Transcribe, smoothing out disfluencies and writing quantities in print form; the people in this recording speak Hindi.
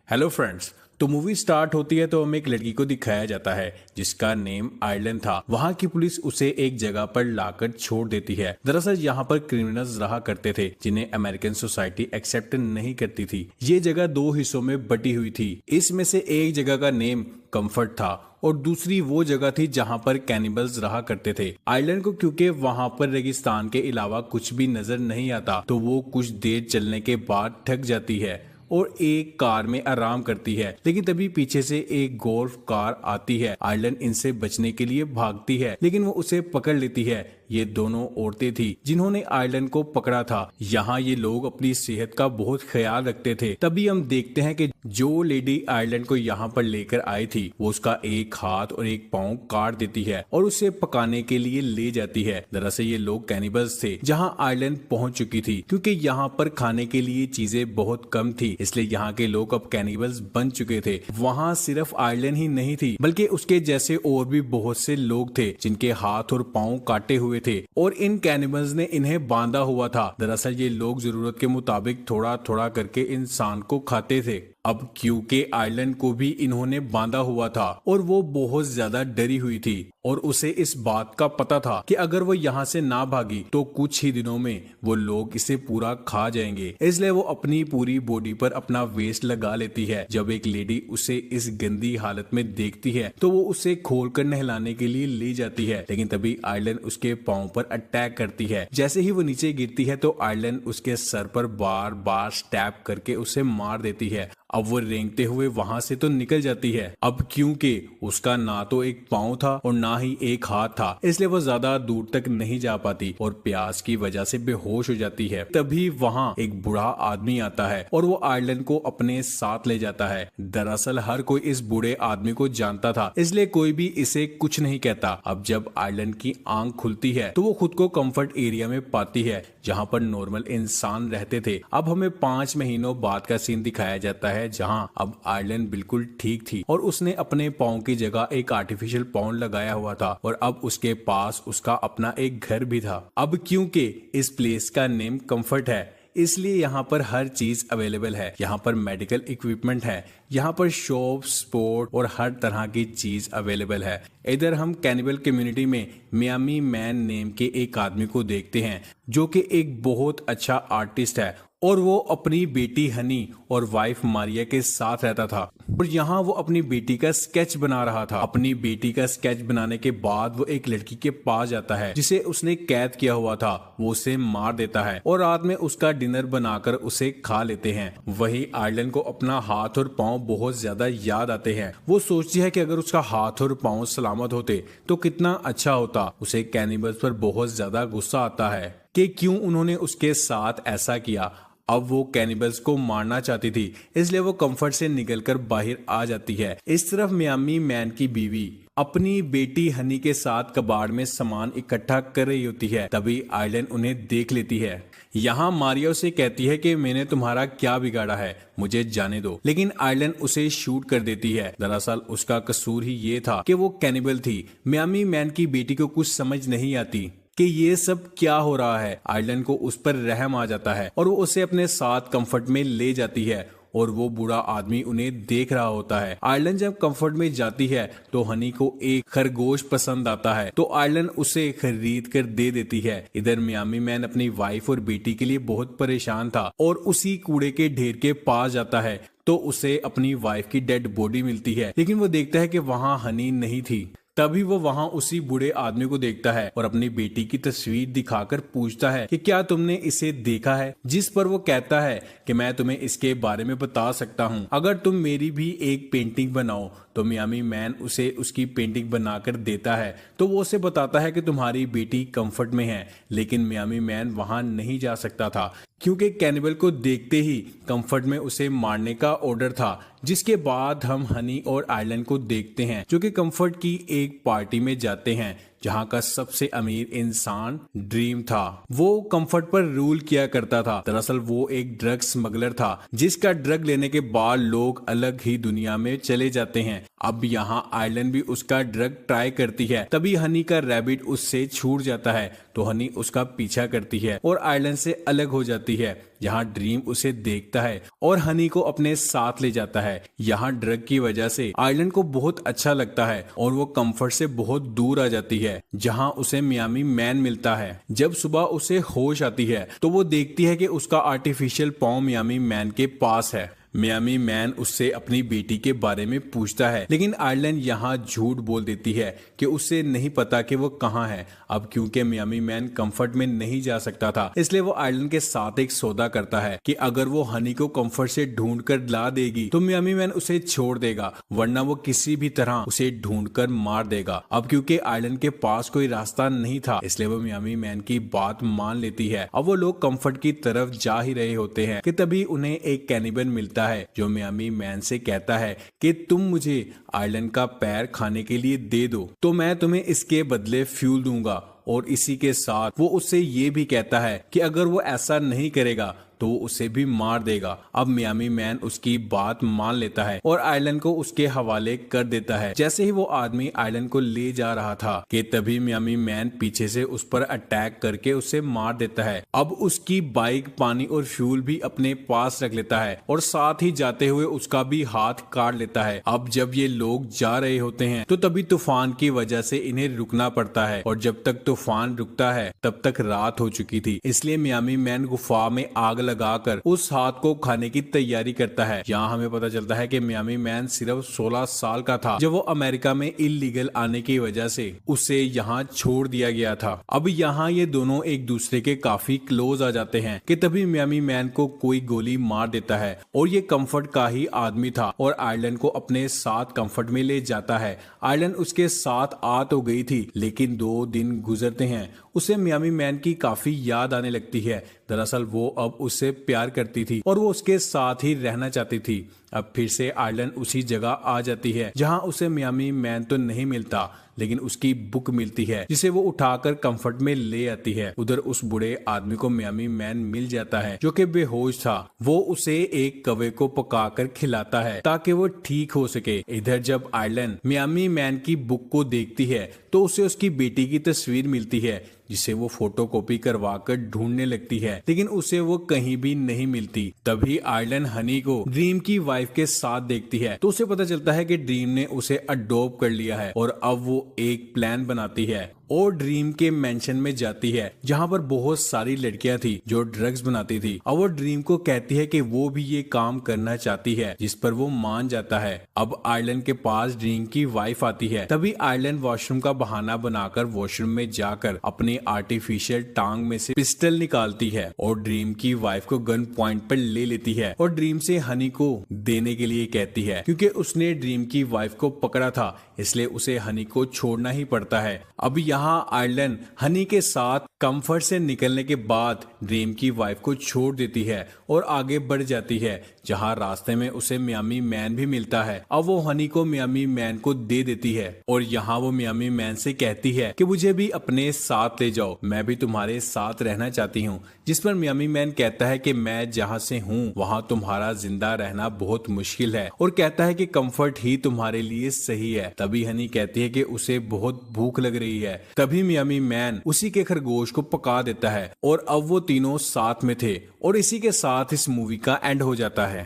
Hello friends. तो मूवी स्टार्ट होती है तो हमें एक लड़की को दिखाया जाता है जिसका नेम आयरलन था। वहाँ की पुलिस उसे एक जगह पर लाकर छोड़ देती है। दरअसल यहाँ पर क्रिमिनल्स रहा करते थे जिन्हें अमेरिकन सोसाइटी एक्सेप्ट नहीं करती थी। ये जगह दो हिस्सों में बटी हुई थी। इसमें से एक जगह का नेम कंफर्ट था और दूसरी वो जगह थी जहाँ पर कैनिबल्स रहा करते थे। आयरलन को क्योंकि वहाँ पर रेगिस्तान के अलावा कुछ भी नजर नहीं आता तो वो कुछ देर चलने के बाद थक जाती है और एक कार में आराम करती है। लेकिन तभी पीछे से एक गोल्फ कार आती है। आयरलन इनसे बचने के लिए भागती है लेकिन वो उसे पकड़ लेती है। ये दोनों औरतें थी जिन्होंने आयरलन को पकड़ा था। यहाँ ये लोग अपनी सेहत का बहुत ख्याल रखते थे। तभी हम देखते हैं कि जो लेडी आयरलन को यहाँ पर लेकर आई थी वो उसका एक हाथ और एक पाँव काट देती है और उसे पकाने के लिए ले जाती है। दरअसल ये लोग कैनिबल्स थे जहाँ आयरलन पहुंच चुकी थी। क्योंकि यहाँ पर खाने के लिए चीजें बहुत कम थी इसलिए यहाँ के लोग अब कैनिबल्स बन चुके थे। वहाँ सिर्फ आयरलन ही नहीं थी बल्कि उसके जैसे और भी बहुत से लोग थे जिनके हाथ और पाँव काटे हुए थे और इन कैनिबल्स ने इन्हें बांधा हुआ था। दरअसल ये लोग जरूरत के मुताबिक थोड़ा थोड़ा करके इंसान को खाते थे। अब क्योंकि आयरलन को भी इन्होंने बांधा हुआ था और वो बहुत ज्यादा डरी हुई थी और उसे इस बात का पता था कि अगर वो यहाँ से ना भागी तो कुछ ही दिनों में वो लोग इसे पूरा खा जाएंगे। इसलिए वो अपनी पूरी बॉडी पर अपना वेस्ट लगा लेती है। जब एक लेडी उसे इस गंदी हालत में देखती है तो वो उसे खोलकर नहलाने के लिए ले जाती है। लेकिन तभी आयरलन उसके पाँव पर अटैक करती है। जैसे ही वो नीचे गिरती है तो आयरलन उसके सर पर बार बार स्टैप करके उसे मार देती है। अब वो रेंगते हुए वहां से तो निकल जाती है। अब क्योंकि उसका ना तो एक पाँव था और ना ही एक हाथ था इसलिए वो ज्यादा दूर तक नहीं जा पाती और प्यास की वजह से बेहोश हो जाती है। तभी वहां एक बूढ़ा आदमी आता है और वो आयरलन को अपने साथ ले जाता है। दरअसल हर कोई इस बूढ़े आदमी को जानता था इसलिए कोई भी इसे कुछ नहीं कहता। अब जब आयरलन की आंख खुलती है तो वो खुद को कंफर्ट एरिया में पाती है जहाँ पर नॉर्मल इंसान रहते थे। अब हमें 5 महीनों बाद का सीन दिखाया जाता है जहां अब आयरलन बिल्कुल ठीक थी और उसने अपने पाँव की जगह एक आर्टिफिशियल पाँव लगाया हुआ था और अब उसके पास उसका अपना एक घर भी था। अब क्योंकि इस प्लेस का नेम कंफर्ट है इसलिए यहाँ पर हर चीज अवेलेबल है। यहाँ पर मेडिकल इक्विपमेंट है, यहाँ पर शॉप, स्पोर्ट और हर तरह की चीज अवेलेबल है। इधर हम कैनिबल कम्युनिटी में मियामी मैन नेम के एक आदमी को देखते हैं जो कि एक बहुत अच्छा आर्टिस्ट है और वो अपनी बेटी हनी और वाइफ मारिया के साथ रहता था और यहाँ वो अपनी बेटी का स्केच बना रहा था। अपनी बेटी का स्केच बनाने के बाद वो एक लड़की के पास जाता है जिसे उसने कैद किया हुआ था। वो उसे मार देता है और रात में उसका डिनर बनाकर उसे खा लेते हैं। वही आयरलन को अपना हाथ और पाँव बहुत ज्यादा याद आते हैं। वो सोचती है कि अगर उसका हाथ और पाँव सलामत होते तो कितना अच्छा होता। उसे कैनिबल्स पर बहुत ज्यादा गुस्सा आता है कि क्यों उन्होंने उसके साथ ऐसा किया। अब वो कैनिबल्स को मारना चाहती थी इसलिए वो कंफर्ट से निकलकर बाहर आ जाती है। इस तरफ मियामी मैन की बीवी अपनी बेटी हनी के साथ कबाड़ में सामान इकट्ठा कर रही होती है। तभी आयरलन उन्हें देख लेती है। यहाँ मारिया से कहती है कि मैंने तुम्हारा क्या बिगाड़ा है, मुझे जाने दो। लेकिन आयरलन उसे शूट कर देती है। दरअसल उसका कसूर ही ये था कि वो कैनिबल थी। मियामी मैन की बेटी को कुछ समझ नहीं आती कि ये सब क्या हो रहा है। आयरलन को उस पर रहम आ जाता है और वो उसे अपने साथ कंफर्ट में ले जाती है और वो बूढ़ा आदमी उन्हें देख रहा होता है। आयरलन जब कंफर्ट में जाती है तो हनी को एक खरगोश पसंद आता है तो आयरलन उसे खरीद कर दे देती है। इधर मियामी मैन अपनी वाइफ और बेटी के लिए बहुत परेशान था और उसी कूड़े के ढेर के पास जाता है तो उसे अपनी वाइफ की डेड बॉडी मिलती है। लेकिन वो देखता है कि वहाँ हनी नहीं थी। तभी वो वहाँ उसी बूढ़े आदमी को देखता है और अपनी बेटी की तस्वीर दिखाकर पूछता है कि क्या तुमने इसे देखा है। जिस पर वो कहता है कि मैं तुम्हें इसके बारे में बता सकता हूँ, अगर तुम मेरी भी एक पेंटिंग बनाओ। तो मियामी मैन उसे उसकी पेंटिंग बनाकर देता है तो वो उसे बताता है कि तुम्हारी बेटी कंफर्ट में है। लेकिन मियामी मैन वहां नहीं जा सकता था क्योंकि कैनिबल को देखते ही कंफर्ट में उसे मारने का ऑर्डर था। जिसके बाद हम हनी और आयरलन को देखते हैं जो कि कंफर्ट की एक पार्टी में जाते हैं जहाँ का सबसे अमीर इंसान ड्रीम था। वो कंफर्ट पर रूल किया करता था। दरअसल वो एक ड्रग स्मगलर था जिसका ड्रग लेने के बाद लोग अलग ही दुनिया में चले जाते हैं। अब यहाँ आयरलन भी उसका ड्रग ट्राई करती है, तभी हनी का रैबिट उससे छूट जाता है तो हनी उसका पीछा करती है और आयरलन से अलग हो जाती है। यहाँ ड्रीम उसे देखता है और हनी को अपने साथ ले जाता है। यहाँ ड्रग की वजह से आयरलन को बहुत अच्छा लगता है और वो कंफर्ट से बहुत दूर आ जाती है, जहाँ उसे मियामी मैन मिलता है। जब सुबह उसे होश आती है तो वो देखती है कि उसका आर्टिफिशियल पाँव मियामी मैन के पास है। मियामी मैन उससे अपनी बेटी के बारे में पूछता है, लेकिन आयरलन यहाँ झूठ बोल देती है कि उसे नहीं पता कि वो कहाँ है। अब क्योंकि मियामी मैन कंफर्ट में नहीं जा सकता था, इसलिए वो आयरलन के साथ एक सौदा करता है कि अगर वो हनी को कंफर्ट से ढूंढ कर ला देगी तो मियामी मैन उसे छोड़ देगा, वरना वो किसी भी तरह उसे ढूंढ कर मार देगा। अब क्योंकि आयरलन के पास कोई रास्ता नहीं था, इसलिए वो मियामी मैन की बात मान लेती है। अब वो लोग कंफर्ट की तरफ जा ही रहे होते हैं कि तभी उन्हें एक कैनिबल मिलता है जो मियामी मैन से कहता है कि तुम मुझे आयरलन का पैर खाने के लिए दे दो तो मैं तुम्हें इसके बदले फ्यूल दूंगा। और इसी के साथ वो उससे ये भी कहता है कि अगर वो ऐसा नहीं करेगा तो वो उसे भी मार देगा। अब मियामी मैन उसकी बात मान लेता है और आयरलन को उसके हवाले कर देता है। जैसे ही वो आदमी आयरलन को ले जा रहा था कि तभी मियामी मैन पीछे से उस पर अटैक करके उसे मार देता है। अब उसकी बाइक, पानी और फ्यूल भी अपने पास रख लेता है और साथ ही जाते हुए उसका भी हाथ काट लेता है। अब जब ये लोग जा रहे होते हैं तो तभी तूफान की वजह से इन्हें रुकना पड़ता है और जब तक तूफान रुकता है तब तक रात हो चुकी थी, इसलिए मियामी मैन गुफा में आग लगाकर उस हाथ को खाने की तैयारी करता है। यहाँ हमें पता चलता है कि मियामी मैन सिर्फ 16 साल का था जब वो अमेरिका में इलीगल आने की वजह से उसे यहाँ छोड़ दिया गया था। अब यहाँ ये दोनों एक दूसरे के काफी क्लोज आ जाते हैं कि तभी मियामी मैन को कोई गोली मार देता है और ये कंफर्ट का ही आदमी था और आयरलन को अपने साथ कंफर्ट में ले जाता है। आयरलन उसके साथ आ तो गई थी, लेकिन 2 दिन गुजरते हैं उसे मियामी मैन की काफी याद आने लगती है। दरअसल वो अब उससे प्यार करती थी और वो उसके साथ ही रहना चाहती थी। अब फिर से आयरलन उसी जगह आ जाती है जहां उसे मियामी मैन तो नहीं मिलता, लेकिन उसकी बुक मिलती है जिसे वो उठाकर कंफर्ट में ले आती है। उधर उस बूढ़े आदमी को मियामी मैन मिल जाता है जो कि बेहोश था। वो उसे एक कौवे को पकाकर खिलाता है ताकि वो ठीक हो सके। इधर जब आयरलन मियामी मैन की बुक को देखती है तो उसे उसकी बेटी की तस्वीर मिलती है जिसे वो फोटोकॉपी करवा कर ढूंढने लगती है, लेकिन उसे वो कहीं भी नहीं मिलती। तभी आयरलन हनी को ड्रीम की वाइफ के साथ देखती है तो उसे पता चलता है कि ड्रीम ने उसे अडॉप्ट कर लिया है और अब वो एक प्लान बनाती है और ड्रीम के मेंशन में जाती है जहां पर बहुत सारी लड़कियां थी जो ड्रग्स बनाती थी। और वो ड्रीम को कहती है कि वो भी ये काम करना चाहती है, जिस पर वो मान जाता है। अब आयरलन के पास ड्रीम की वाइफ आती है, तभी आयरलन वॉशरूम का बहाना बनाकर वॉशरूम में जाकर अपनी आर्टिफिशियल टांग में से पिस्टल निकालती है और ड्रीम की वाइफ को गन पॉइंट पर ले लेती है और ड्रीम से हनी को देने के लिए कहती है। क्योंकि उसने ड्रीम की वाइफ को पकड़ा था इसलिए उसे हनी को छोड़ना ही पड़ता है। अब यहाँ आयरलन हनी के साथ कंफर्ट से निकलने के बाद ड्रीम की वाइफ को छोड़ देती है और आगे बढ़ जाती है, जहाँ रास्ते में उसे मियामी मैन भी मिलता है। अब वो हनी को मियामी मैन को दे देती है और यहाँ वो मियामी मैन से कहती है कि मुझे भी अपने साथ ले जाओ, मैं भी तुम्हारे साथ रहना चाहती हूँ। जिस पर मियामी मैन कहता है कि मैं जहाँ से हूँ वहाँ तुम्हारा जिंदा रहना बहुत मुश्किल है और कहता है कि कंफर्ट ही तुम्हारे लिए सही है। तभी हनी कहती है कि उसे बहुत भूख लग रही है। तभी मियामी मैन उसी के खरगोश को पका देता है और अब वो तीनों साथ में थे और इसी के साथ इस मूवी का एंड हो जाता है।